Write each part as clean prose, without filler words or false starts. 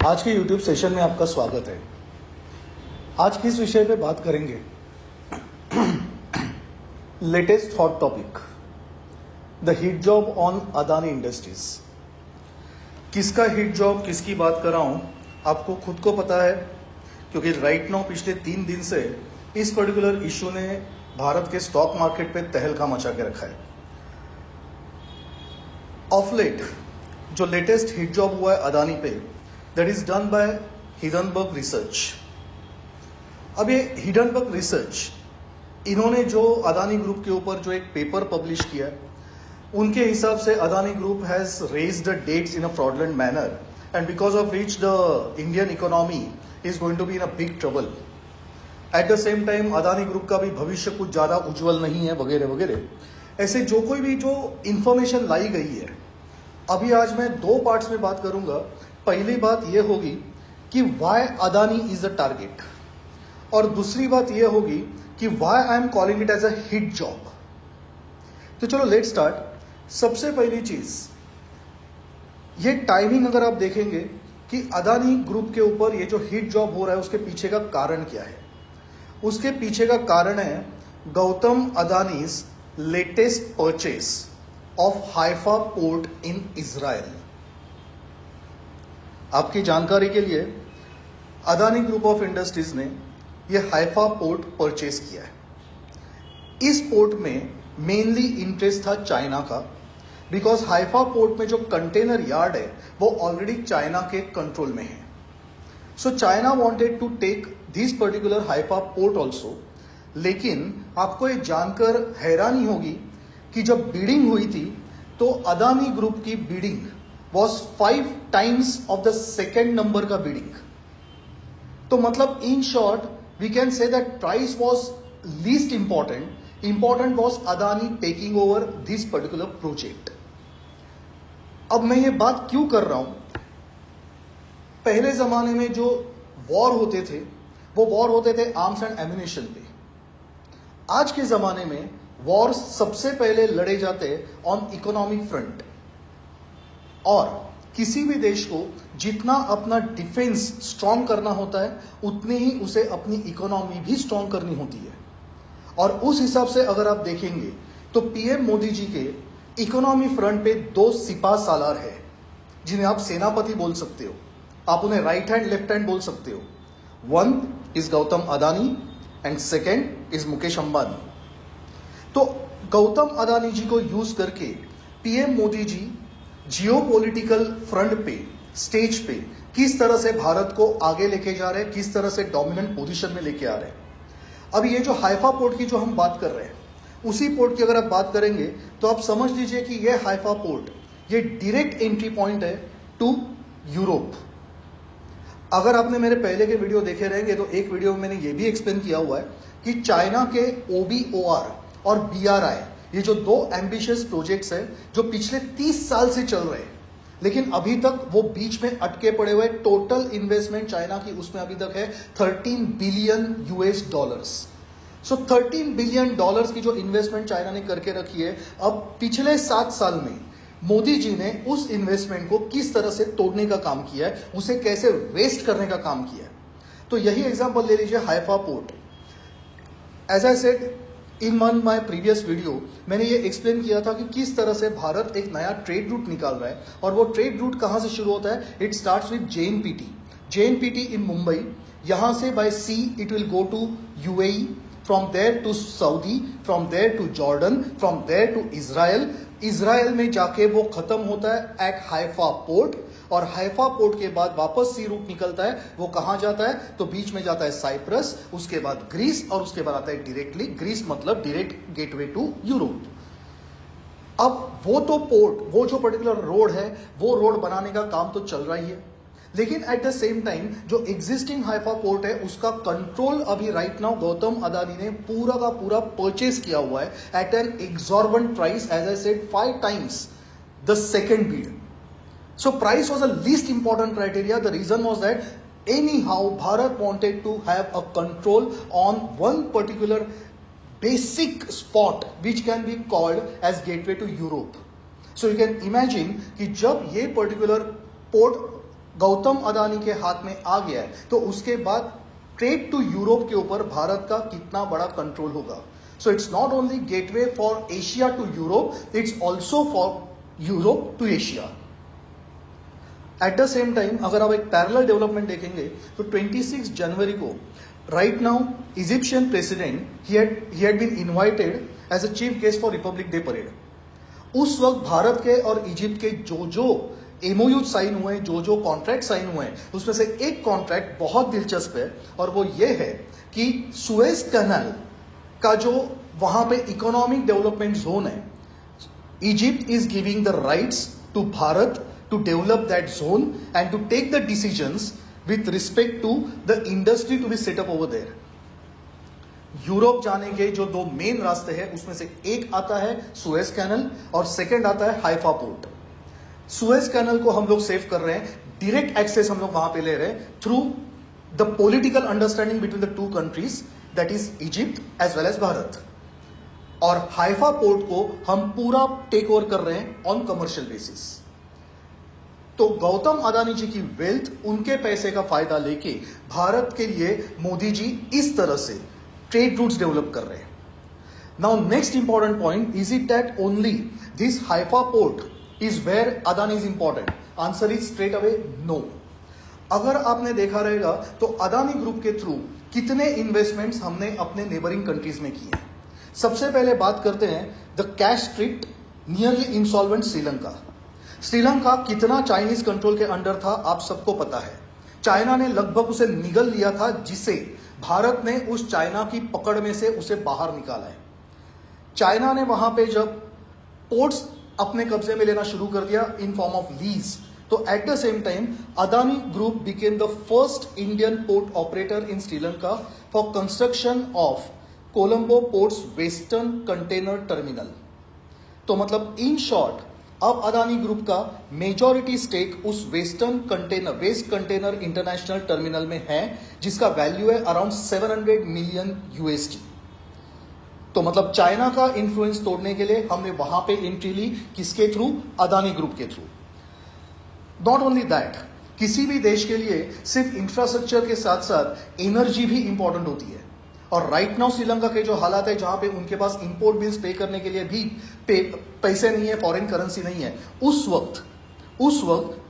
आज के YouTube session में आपका स्वागत है। आज किस विषय पे बात करेंगे? Latest hot topic, the hit job on Adani industries. किसका हिट जॉब, किसकी बात कर रहा हूं, आपको खुद को पता है, क्योंकि राइट नाउ पिछले 3 दिन से इस पर्टिकुलर इश्यू ने भारत के स्टॉक मार्केट पे तहलका मचा के रखा है। ऑफ लेट जो लेटेस्ट हिट जॉब हुआ है अदानी पे, that is done by Hindenburg research. अब ये हिडनबर्ग रिसर्च, इन्होंने जो अदानी ग्रुप के ऊपर जो एक पेपर पब्लिश किया है, उनके हिसाब से Adani group has raised the debts in a fraudulent manner and because of which the Indian economy is going to be in a big trouble. At the same time Adani group का भी भविष्य कुछ ज्यादा उज्जवल नहीं है, वगैरह वगैरह। ऐसे जो कोई भी जो इंफॉर्मेशन लाई गई है, अभी आज मैं 2 पार्ट्स में बात करूंगा। पहली बात यह होगी कि why Adani is the target, और दूसरी बात यह होगी कि why I am calling it as a hit job. तो चलो लेट स्टार्ट। सबसे पहली चीज, ये टाइमिंग अगर आप देखेंगे कि अदानी ग्रुप के ऊपर ये जो हिट जॉब हो रहा है, उसके पीछे का कारण क्या है? उसके पीछे का कारण है Gautam Adani's latest purchase of Haifa port in Israel. आपकी जानकारी के लिए, अदानी ग्रुप ऑफ इंडस्ट्रीज ने यह हाइफा पोर्ट परचेस किया है। इस पोर्ट में मेनली इंटरेस्ट था चाइना का, बिकॉज हाइफा पोर्ट में जो कंटेनर यार्ड है वो ऑलरेडी चाइना के कंट्रोल में है। So China wanted to take this particular Haifa port also. लेकिन आपको ये जानकर हैरानी होगी कि जब बिडिंग हुई थी तो अदानी ग्रुप की bidding was 5 times of the second number का bidding। तो मतलब in short we can say that price was least important was Adani taking over this particular project। अब मैं ये बात क्यों कर रहा हूं? पहले जमाने में जो वॉर होते थे, वो वॉर होते थे आर्म्स एंड एम्यूनिशन पे। आज के जमाने में वॉर सबसे पहले लड़े जाते ऑन इकोनॉमिक फ्रंट, और किसी भी देश को जितना अपना डिफेंस स्ट्रांग करना होता है, उतनी ही उसे अपनी इकोनॉमी भी स्ट्रांग करनी होती है। और उस हिसाब से अगर आप देखेंगे तो पीएम मोदी जी के इकोनॉमी फ्रंट पे 2 सिपा सालार है, जिन्हें आप सेनापति बोल सकते हो, आप उन्हें राइट हैंड लेफ्ट हैंड बोल सकते हो। One is Gautam Adani and second is Mukesh Ambani. तो गौतम अदानी जी को यूज करके PM Modi ji geopolitical front पे, स्टेज पे किस तरह से भारत को आगे लेके जा रहे हैं, किस तरह से डोमिनेंट पोजीशन में लेके आ रहे हैं। अब ये जो हाइफा पोर्ट की जो हम बात कर रहे हैं, उसी पोर्ट की अगर आप बात करेंगे तो आप समझ लीजिए कि ये हाइफा पोर्ट ये डायरेक्ट एंट्री पॉइंट है टू यूरोप। अगर आपने मेरे पहले के वीडियो देखे रहेंगे तो एक वीडियो में मैंने ये भी एक्सप्लेन किया हुआ है कि चाइना के OBOR और BRI, ये जो 2 एम्बिशियस प्रोजेक्ट्स हैं जो पिछले 30 साल से चल रहे हैं, लेकिन अभी तक वो बीच में अटके पड़े हुए। टोटल इन्वेस्टमेंट चाइना की उसमें अभी तक है $13 बिलियन। सो $13 बिलियन की जो इन्वेस्टमेंट चाइना ने करके रखी है, अब पिछले 7 साल में मोदी जी ने उस इन्वेस्टमेंट को किस तरह से तोड़ने का काम किया है, उसे कैसे वेस्ट करने का काम किया है। तो यही एग्जाम्पल ले लीजिए Haifa port. As I said in my previous video, मैंने ये एक्सप्लेन किया था कि किस तरह से भारत एक नया ट्रेड रूट निकाल रहा है, और वो ट्रेड रूट कहां से शुरू होता है? It starts with JNPT in Mumbai. यहां से by sea it will go to UAE, from there to Saudi, from there to Jordan, from there to Israel में जाके वो खत्म होता है एट हाइफा पोर्ट, और हाइफा पोर्ट के बाद वापस सी रूट निकलता है। वो कहां जाता है? तो बीच में जाता है साइप्रस, उसके बाद ग्रीस, और उसके बाद आता है डायरेक्टली ग्रीस, मतलब डायरेक्ट गेटवे टू यूरोप। अब वो तो पोर्ट, वो जो पर्टिकुलर रोड है, वो रोड बनाने का काम तो चल रहा ही है, लेकिन एट द सेम टाइम जो एग्जिस्टिंग हाइफा पोर्ट है, उसका कंट्रोल अभी राइट नाउ गौतम अदानी ने पूरा का पूरा परचेस किया हुआ है at an exorbitant price, as I said 5 times the second bid. So price was the least important criteria. The reason was that anyhow Bharat wanted to have a control on one particular basic spot which can be called as gateway to Europe. So you can imagine कि जब ये particular port Gautam Adani के हाथ में आ गया है, तो उसके बाद ट्रेड टू यूरोप के ऊपर भारत का कितना बड़ा कंट्रोल होगा। So it's not only gateway for Asia to Europe, it's also for Europe to Asia. At the same time अगर आप एक पैरेलल डेवलपमेंट देखेंगे तो 26 जनवरी को right now Egyptian president he had been invited as a chief guest for Republic Day parade. उस वक्त भारत के और इजिप्ट के जो एमओयू साइन हुए, जो कॉन्ट्रैक्ट साइन हुए, उसमें से एक कॉन्ट्रैक्ट बहुत दिलचस्प है और वो ये है कि सुएज कैनाल का जो वहां पे इकोनॉमिक डेवलपमेंट जोन है, Egypt is giving the rights to Bharat to develop that zone and to take the decisions with respect to the industry to be set up over there. Europe जाने के जो दो main रास्ते हैं उसमें से एक आता है सुएज कैनल और सेकंड आता है हाइफा पोर्ट। सुएज कैनल को हम लोग सेव कर रहे हैं, डायरेक्ट एक्सेस हम लोग वहां पे ले रहे हैं through the political understanding between the two countries, that is Egypt as well as Bharat. और हाइफा पोर्ट को हम पूरा टेक ओवर कर रहे हैं ऑन कमर्शियल बेसिस। तो गौतम अदानी जी की वेल्थ, उनके पैसे का फायदा लेके भारत के लिए मोदी जी इस तरह से ट्रेड रूट्स डेवलप कर रहे हैं। Now next important point, is it that only this Haifa port is where Adani is important? Answer is straight away no. अगर आपने देखा रहेगा तो अदानी ग्रुप के थ्रू कितने इन्वेस्टमेंट्स हमने अपने नेबरिंग कंट्रीज में किए हैं। सबसे पहले बात करते हैं the cash strict nearly insolvent Sri Lanka. Sri Lanka कितना चाइनीज कंट्रोल के अंडर था आप सबको पता है। चाइना ने लगभग उसे निगल लिया था, जिसे भारत ने उस चाइना की पकड़ में से उसे बाहर निकाला है। चाइना ने वहां पे जब पोर्ट्स अपने कब्जे में लेना शुरू कर दिया इन फॉर्म ऑफ लीज, तो eight the same time Adani group became the first Indian port operator in Sri Lanka for construction of Colombo ports western container terminal. तो मतलब इन शॉर्ट अब अदानी ग्रुप का मेजॉरिटी स्टेक उस वेस्ट कंटेनर इंटरनेशनल टर्मिनल में है, जिसका value है अराउंड 700 मिलियन यूएसडी। तो मतलब चाइना का इंफ्लुएंस तोड़ने के लिए हमने वहां पे एंट्री ली, किसके थ्रू? अदानी ग्रुप के थ्रू। नॉट ओनली दैट, किसी भी देश के लिए सिर्फ इंफ्रास्ट्रक्चर के साथ साथ एनर्जी भी इंपॉर्टेंट होती है। और राइट नाउ श्रीलंका के जो हालात है, जहां पे उनके पास इंपोर्ट बिल्स पे करने के लिए भी पैसे नहीं है, फॉरेन करेंसी नहीं है, उस वक्त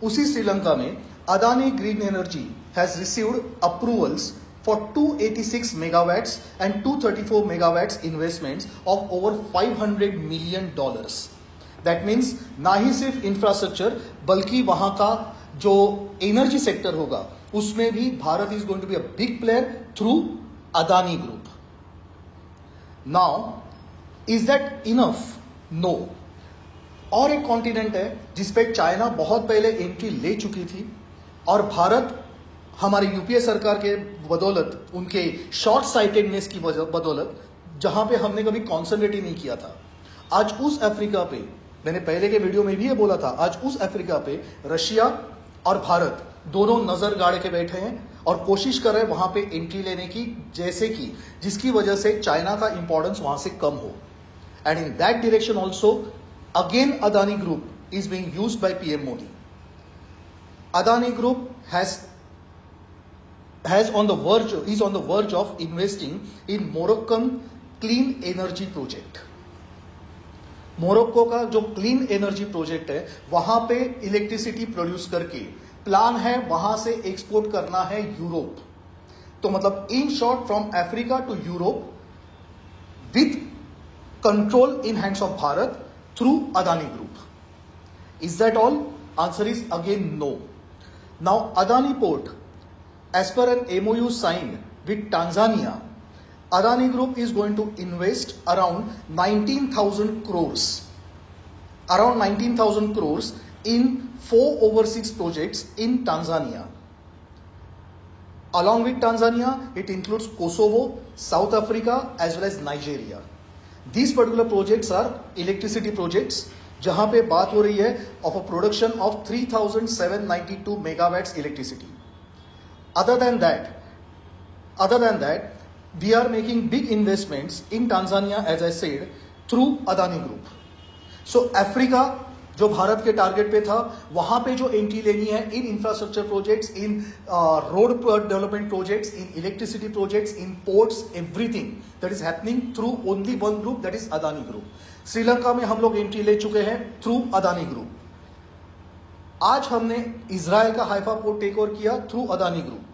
उसी श्रीलंका में Adani green energy has received approvals for 286 megawatts and 234 megawatts investments of over $500 million। That means ना ही सिर्फ इंफ्रास्ट्रक्चर बल्कि वहां का जो एनर्जी सेक्टर होगा उसमें भी Bharat is going to be a big player through Adani group. Now is that enough? No. और एक कॉन्टिनेंट है जिसपे चाइना बहुत पहले एंट्री ले चुकी थी और भारत हमारे यूपीए सरकार के बदौलत, उनके शॉर्ट साइटेडनेस की बदौलत, जहां पे हमने कभी कॉन्सेंट्रेट ही नहीं किया था, आज उस अफ्रीका पे, मैंने पहले के वीडियो में भी ये बोला था, आज उस अफ्रीका पे रशिया और भारत दोनों नजर गाड़ के बैठे हैं और कोशिश कर रहे हैं वहां पे एंट्री लेने की, जैसे कि जिसकी वजह से चाइना का इंपॉर्टेंस वहां से कम हो। And in that direction also again Adani group is being used by PM Modi. Adani group is on the verge of investing in Moroccan clean energy project। Morocco का जो क्लीन एनर्जी प्रोजेक्ट है, वहां पे इलेक्ट्रिसिटी प्रोड्यूस करके plan है वहां से export करना है यूरोप। तो मतलब in short from Africa to Europe with control in hands of Bharat through Adani group. Is that all? Answer is again no. Now Adani port, as per an MOU signed with Tanzania, Adani Group is going to invest around 19,000 crores, in 4 overseas projects in Tanzania. Along with Tanzania, it includes Kosovo, South Africa as well as Nigeria. These particular projects are electricity projects, जहां पे बात हो रही है of a production of 3,792 megawatts electricity. Other than that, we are making big investments in Tanzania, as I said, through Adani Group. So Africa जो भारत के target पे था, वहां पे जो एंट्री लेनी है in infrastructure projects, in road development projects, in electricity projects, in ports, everything that is happening through only one group, that is Adani group. Sri Lanka में हम लोग एंट्री ले चुके हैं थ्रू अदानी ग्रुप। आज हमने इजराइल का हाइफा पोर्ट टेक ओवर किया through Adani group.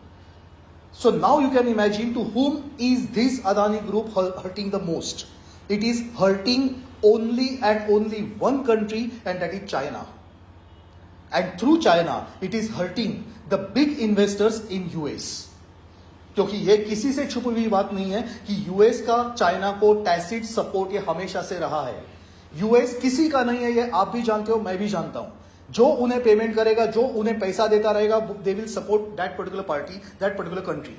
So now you can imagine to whom is this Adani group hurting the most. It is hurting only and only one country, and that is China. And through China, it is hurting the big investors in US. क्योंकि ये किसी से छुपी हुई बात नहीं है कि यूएस का चाइना को टैसिट सपोर्ट ये हमेशा से रहा है। यूएस किसी का नहीं है, ये आप भी जानते हो, मैं भी जानता हूं। जो उन्हें पेमेंट करेगा, जो उन्हें पैसा देता रहेगा, they will support that particular party, that particular country.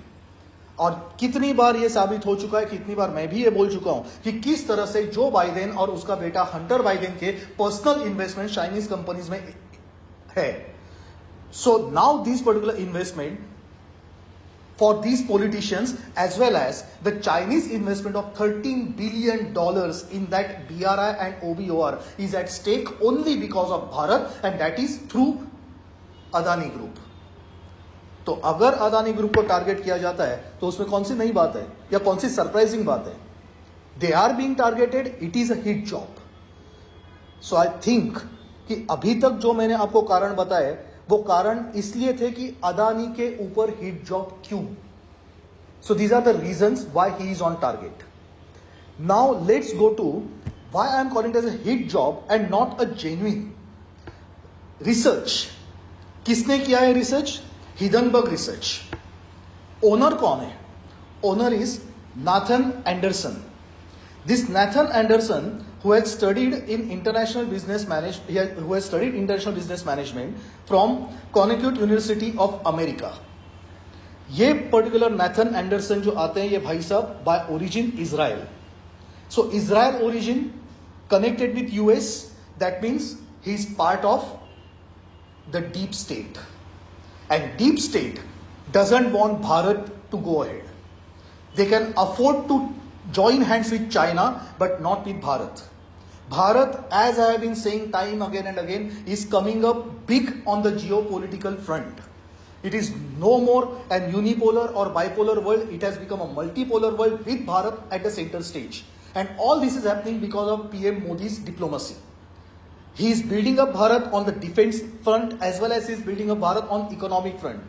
और कितनी बार यह साबित हो चुका है, कितनी बार मैं भी ये बोल चुका हूं कि किस तरह से जो बाइडेन और उसका बेटा हंटर बाइडेन के पर्सनल इन्वेस्टमेंट चाइनीज कंपनीज में है। So now this particular investment for these politicians as well as the Chinese investment of $13 billion in that BRI and OBOR is at stake only because of Bharat, and that is through Adani Group. तो अगर Adani group को target किया जाता है तो उसमें कौन सी नई बात है या कौन सी सरप्राइजिंग बात है? They are being targeted, it is a hit job. So I think कि अभी तक जो मैंने आपको कारण बताए वो कारण इसलिए थे कि अदानी के ऊपर हिट जॉब क्यों। So these are the reasons why he is on target. Now let's go to why I am calling it as a hit job and not a genuine research. किसने किया है रिसर्च? Hindenburg research. ओनर कौन है? Owner is Nathan Anderson. This Nathan Anderson, who has studied international business management from Connecticut University of America. ये particular Nathan Anderson जो आते हैं, ये भाई साहब by origin Israel. So Israel origin connected with US, that means he is part of the deep state, and deep state doesn't want Bharat to go ahead. They can afford to join hands with China but not with Bharat. Bharat, as I have been saying time again and again, is coming up big on the geopolitical front. It is no more an unipolar or bipolar world. It has become a multipolar world with Bharat at the center stage. And all this is happening because of PM Modi's diplomacy. He is building up Bharat on the defense front as well as he is building up Bharat on economic front.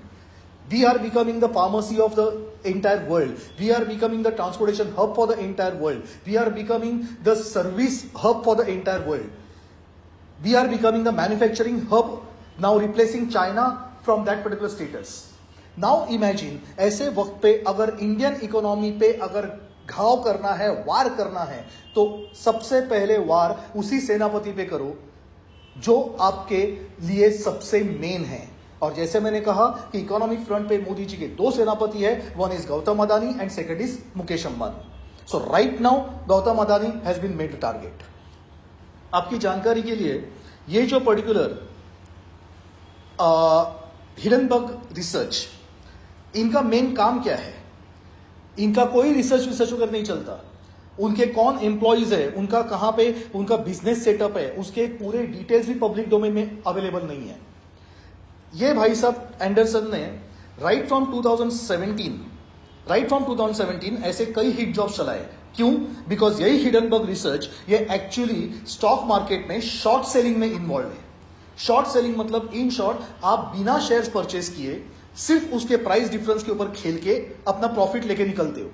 We are becoming the pharmacy of the entire world. We are becoming the transportation hub for the entire world. We are becoming the service hub for the entire world. We are becoming the manufacturing hub, now replacing China from that particular status. Now imagine, ऐसे वक्त पे अगर Indian economy पे अगर घाव करना है, वार करना है, तो सबसे पहले वार उसी सेनापति पे करो जो आपके लिए सबसे मेन है। और जैसे मैंने कहा कि इकोनॉमिक फ्रंट पे मोदी जी के दो सेनापति है, one is Gautam Adani and second is Mukesh Ambani. So right now Gautam Adani has been made the target. आपकी जानकारी के लिए, ये जो पर्टिकुलर हिडनबर्ग रिसर्च, इनका मेन काम क्या है? इनका कोई रिसर्च वगैरह नहीं चलता। उनके कौन एम्प्लॉइज है, उनका कहां पे उनका बिजनेस सेटअप है, उसके पूरे डिटेल्स भी पब्लिक डोमेन में अवेलेबल नहीं है। ये भाई साहब एंडरसन ने राइट फ्रॉम 2017 ऐसे कई हिट जॉब्स चलाए। क्यों? बिकॉज यही हिडनबर्ग रिसर्च ये एक्चुअली स्टॉक मार्केट में शॉर्ट सेलिंग में इन्वॉल्व है। शॉर्ट सेलिंग मतलब इन शॉर्ट आप बिना शेयर्स परचेस किए सिर्फ उसके प्राइस डिफरेंस के ऊपर खेल के अपना प्रॉफिट लेके निकलते हो।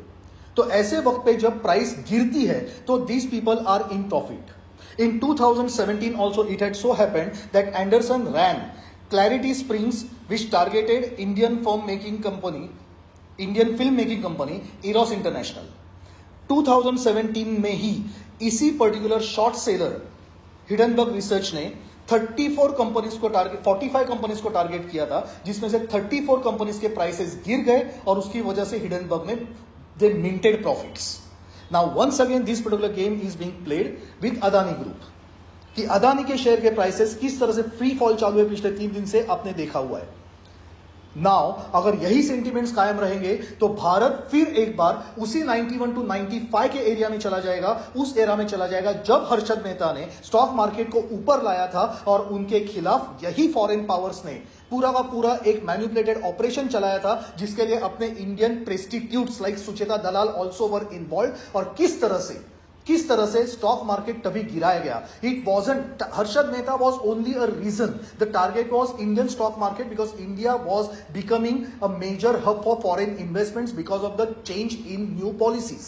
तो ऐसे वक्त पे जब प्राइस गिरती है तो these people are in profit. In 2017 also it had so happened that Anderson ran Clarity Springs, which targeted Indian film making company Eros International। 2017 में ही इसी particular short seller Hindenburg research ने 45 कंपनीज को target किया था, जिसमें से 34 companies के prices गिर गए और उसकी वजह से हिडनबर्ग ने they minted profits. Now once again this particular game is being played with Adani group कि अदानी के शेयर के प्राइसेस किस तरह से फ्री फॉल चालू है पिछले 3 दिन से आपने देखा हुआ है। नाउ अगर यही सेंटिमेंट्स कायम रहेंगे तो भारत फिर एक बार उसी 91 टू 95 के एरिया में चला जाएगा, उस एरा में चला जाएगा जब हर्षद मेहता ने स्टॉक मार्केट को ऊपर लाया था और उनके खिलाफ यही फॉरेन पावर्स ने पूरा का पूरा एक मैनिपुलेटेड ऑपरेशन चलाया था, जिसके लिए अपने Indian prestitutes like Sucheta Dalal also were involve. और किस तरह से स्टॉक मार्केट तभी गिराया गया। It wasn't Harshad Mehta was only a reason, the target was Indian stock market because India was becoming a major hub for foreign investments because of the change in new policies,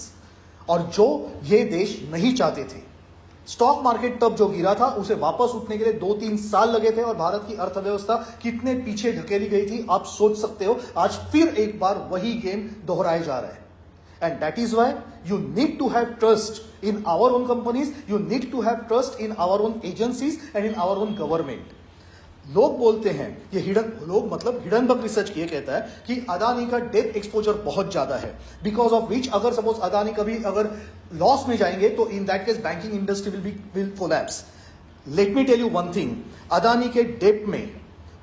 और जो ये देश नहीं चाहते थे। स्टॉक मार्केट तब जो गिरा था उसे वापस उठने के लिए 2-3 साल लगे थे, और भारत की अर्थव्यवस्था कितने पीछे ढकेली गई थी आप सोच सकते हो। आज फिर एक बार वही गेम दोहराया जा रहा है। And that is why you need to have trust in our own companies, you need to have trust in our own agencies and in our own government. लोग बोलते हैं, ये हिडनबर्ग रिसर्च ये कहता है कि अदानी का डेट एक्सपोजर बहुत ज्यादा है, बिकॉज ऑफ विच अगर सपोज अदानी कभी अगर लॉस में जाएंगे तो in that case banking industry will collapse. Let me tell you one thing, Adani के डेट में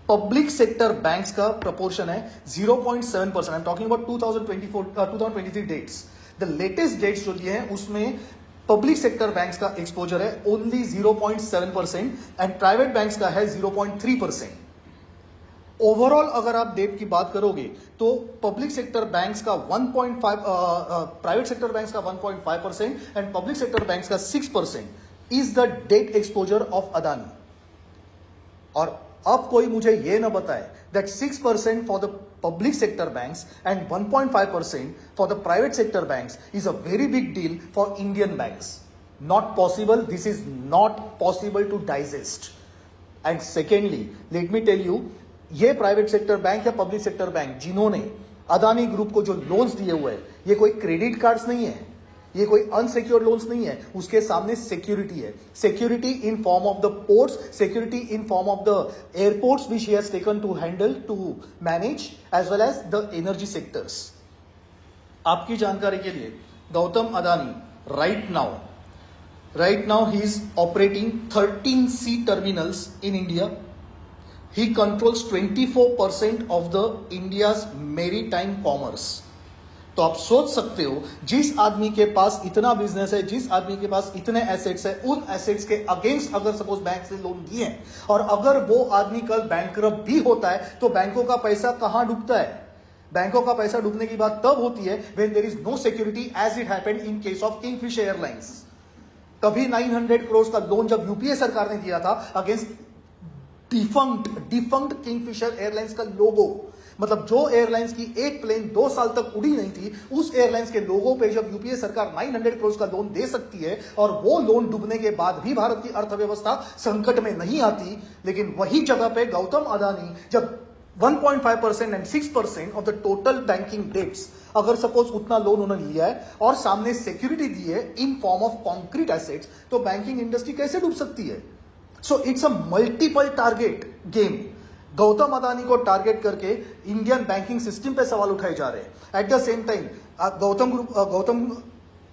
पब्लिक सेक्टर बैंक्स का प्रपोर्शन है 0.7%। I am talking about 2023 debts. The latest debts जो दिए हैं उसमें पब्लिक सेक्टर बैंक्स का एक्सपोजर है ओनली 0.7% एंड प्राइवेट बैंक्स का है 0.3%। ओवरऑल अगर आप डेट की बात करोगे तो पब्लिक सेक्टर बैंक्स का 1.5, प्राइवेट सेक्टर बैंक्स का 1.5% एंड पब्लिक सेक्टर बैंक्स का 6% is the debt exposure of Adani. और अब कोई मुझे यह ना बताए that 6% for the public sector banks and 1.5% for the private sector banks is a very big deal for Indian banks. Not possible. This is not possible to digest. And secondly, let me tell you, ये private sector bank या public sector bank जिन्होंने Adani group को जो loans दिए हुए हैं, ये कोई क्रेडिट कार्ड्स नहीं है, ये कोई अनसिक्योर्ड लोन्स नहीं है, उसके सामने सिक्योरिटी है। Security in form of the ports, security in form of the airports which he has taken to handle to manage as well as the energy sectors. आपकी जानकारी के लिए, Gautam Adani right now he is operating 13 sea terminals in India. He controls 24% of the India's maritime commerce. तो आप सोच सकते हो, जिस आदमी के पास इतना बिजनेस है, जिस आदमी के पास इतने एसेट्स है, उन एसेट्स के अगेंस्ट अगर सपोज बैंक से लोन दिए हैं और अगर वो आदमी कल बैंकरप्ट भी होता है तो बैंकों का पैसा कहां डूबता है? बैंकों का पैसा डूबने की बात तब होती है when there is no security, as it happened in case of Kingfisher Airlines। कभी 900 करोड़ का लोन जब यूपीए सरकार ने दिया था अगेंस्ट डिफंक्ट किंगफिशर एयरलाइंस का लोगो, मतलब जो एयरलाइंस की एक प्लेन 2 साल तक उड़ी नहीं थी, उस एयरलाइंस के लोगो पे जब यूपीए सरकार 900 करोड़ का लोन दे सकती है और वो लोन डूबने के बाद भी भारत की अर्थव्यवस्था संकट में नहीं आती, लेकिन वही जगह पे गौतम अदानी जब 1.5% and 6% of the total banking debts, अगर सपोज उतना लोन उन्होंने लिया है और सामने सिक्योरिटी दी है in form of concrete assets, तो बैंकिंग इंडस्ट्री कैसे डूब सकती है? So it's a multiple target game. Gautam Adani को टारगेट करके इंडियन बैंकिंग सिस्टम पे सवाल उठाए जा रहे हैं। Eight the same time Gautam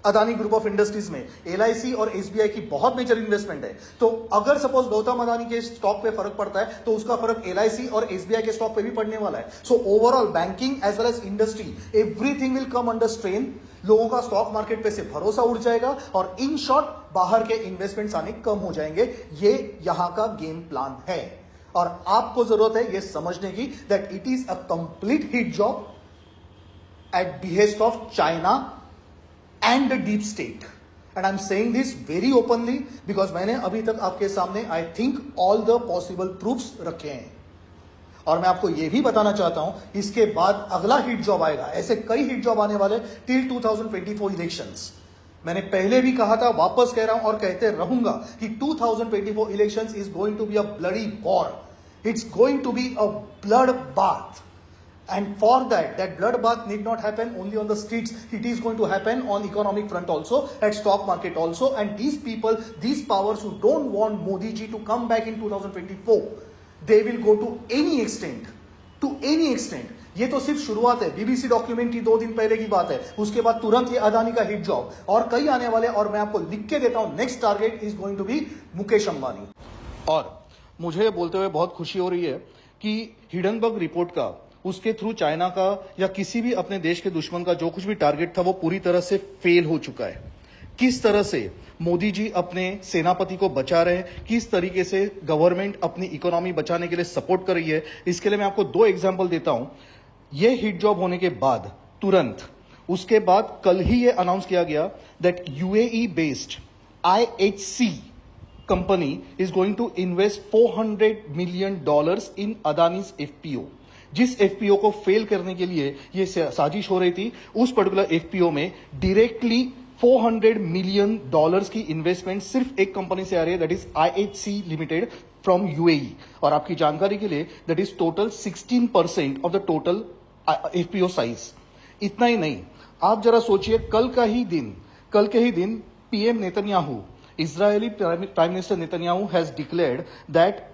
Adani group of industries में एलआईसी और एसबीआई की बहुत मेजर इन्वेस्टमेंट है, तो अगर सपोज गौतम अदानी के स्टॉक पे फर्क पड़ता है तो उसका फर्क एलआईसी और एसबीआई के स्टॉक पे भी पड़ने वाला है। So overall banking as well as industry, everything will come under strain. लोगों का स्टॉक मार्केट पे से भरोसा उड़ जाएगा और इन शॉर्ट बाहर के इन्वेस्टमेंट्स आने कम हो जाएंगे। ये यहां का गेम प्लान है और आपको जरूरत है ये समझने की that it is a complete hit job eight behest of China and the deep state, and I'm saying this very openly because मैंने अभी तक आपके सामने I think all the possible proofs रखे हैं और मैं आपको यह भी बताना चाहता हूं इसके बाद अगला हिट जॉब आएगा। ऐसे कई हिट जॉब आने वाले टिल 2024 इलेक्शंस। मैंने पहले भी कहा था, वापस कह रहा हूं और कहते रहूंगा कि 2024 elections is going to be a bloody war, it's going to be a blood bath. And for that bloodbath need not happen only on the streets. It is going to happen on economic front also, at stock market also. And these people, these powers who don't want Modi ji to come back in 2024, they will go to any extent. To any extent. ये तो सिर्फ शुरुआत है। BBC documentary 2 दिन पहले की बात है, उसके बाद तुरंत ये अदानी का हिट जॉब और कई आने वाले। और मैं आपको लिख के देता हूं, next target is going to be Mukesh Ambani. और मुझे बोलते हुए बहुत खुशी हो रही है कि हिडनबर्ग रिपोर्ट का उसके थ्रू चाइना का या किसी भी अपने देश के दुश्मन का जो कुछ भी टारगेट था वो पूरी तरह से फेल हो चुका है। किस तरह से मोदी जी अपने सेनापति को बचा रहे हैं, किस तरीके से गवर्नमेंट अपनी इकोनॉमी बचाने के लिए सपोर्ट कर रही है, इसके लिए मैं आपको 2 एग्जांपल देता हूं। ये हिट जॉब होने के बाद तुरंत उसके बाद कल ही ये अनाउंस किया गया that UAE based IHC company is going to invest $400 million in Adani's FPO। जिस FPO को फेल करने के लिए ये साजिश हो रही थी, उस पर्टिकुलर FPO में डायरेक्टली $400 मिलियन की इन्वेस्टमेंट सिर्फ एक कंपनी से आ रही है, that is IHC limited from UAE। और आपकी जानकारी के लिए that is total 16% of the total FPO size. इतना ही नहीं, आप जरा सोचिए, कल के ही दिन PM Netanyahu, Israeli prime minister Netanyahu has declared that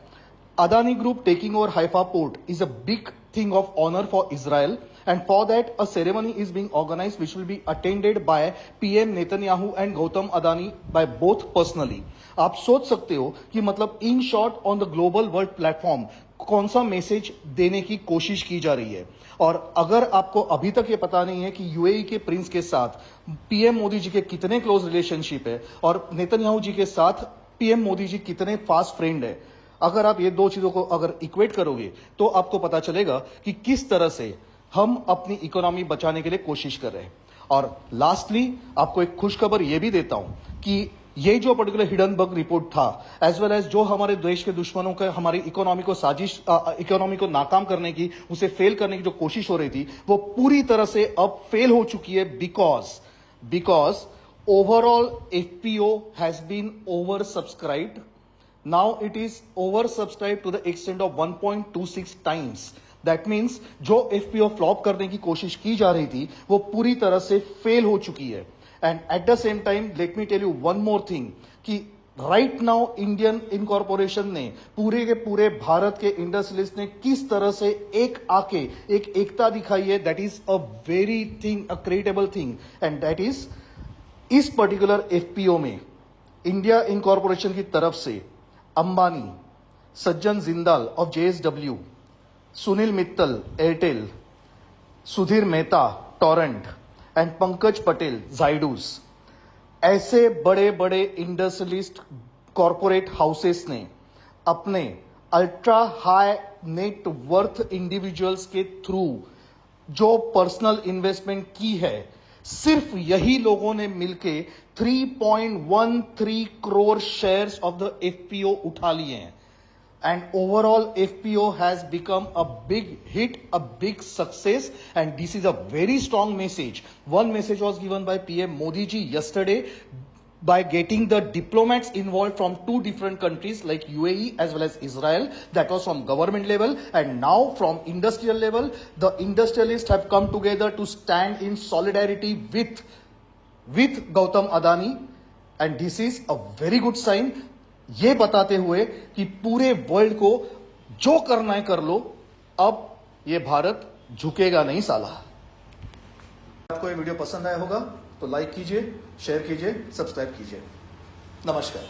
Adani Group taking over Haifa port is a big thing of honor for Israel, and for that a ceremony is being organized which will be attended by PM Netanyahu and Gautam Adani by both personally। आप सोच सकते हो कि मतलब in short on the global world platform कौन सा message देने की कोशिश की जा रही है। और अगर आपको अभी तक ये पता नहीं है कि यूएई के प्रिंस के साथ PM मोदी जी के कितने क्लोज रिलेशनशिप है और नेतन्याहू जी के साथ PM मोदी जी कितने फास्ट फ्रेंड है, अगर आप ये 2 चीजों को अगर इक्वेट करोगे तो आपको पता चलेगा कि किस तरह से हम अपनी इकोनॉमी बचाने के लिए कोशिश कर रहे हैं। और लास्टली आपको एक खुशखबर यह भी देता हूं कि ये जो पर्टिकुलर हिडनबर्ग रिपोर्ट था, एज वेल एज जो हमारे देश के दुश्मनों का हमारी इकोनॉमी को इकोनॉमी को नाकाम करने की, उसे फेल करने की जो कोशिश हो रही थी, वो पूरी तरह से अब फेल हो चुकी है because overall FPO has been oversubscribed. Now it is oversubscribed to the extent of 1.26 times। That means जो FPO फ्लॉप करने की कोशिश की जा रही थी वो पूरी तरह से फेल हो चुकी है। And at the same time let me tell you one more thing कि राइट नाउ इंडियन इनकॉर्पोरेशन ने पूरे के पूरे भारत के इंडस्ट्रियलिस्ट ने किस तरह से एक आके एक एकता दिखाई है। That is a very thing, a creatable thing, and that is इस पर्टिकुलर FPO में इंडिया इनकॉर्पोरेशन की तरफ से Ambani, Sajjan Jindal of JSW, Sunil Mittal Airtel, Sudhir Mehta Torrent and Pankaj Patel Zydus, ऐसे बड़े बड़े इंडस्ट्रियलिस्ट कॉरपोरेट हाउसेस ने अपने ultra high net worth individuals के थ्रू जो पर्सनल इन्वेस्टमेंट की है, सिर्फ यही लोगों ने मिलके 3.13 crore shares of the FPO उठा लिए हैं। And overall FPO has become a big hit, a big success, and this is a very strong message. One message was given by PM Modi ji yesterday by getting the diplomats involved from 2 different countries like UAE as well as Israel. That was from government level, and now from industrial level, the industrialists have come together to stand in solidarity with Gautam Adani, and this is a very good sign। ये बताते हुए कि पूरे world को जो करना है कर लो, अब ये भारत झुकेगा नहीं साला। आपको ये वीडियो पसंद आया होगा तो लाइक कीजिए, शेयर कीजिए, सब्सक्राइब कीजिए। नमस्कार।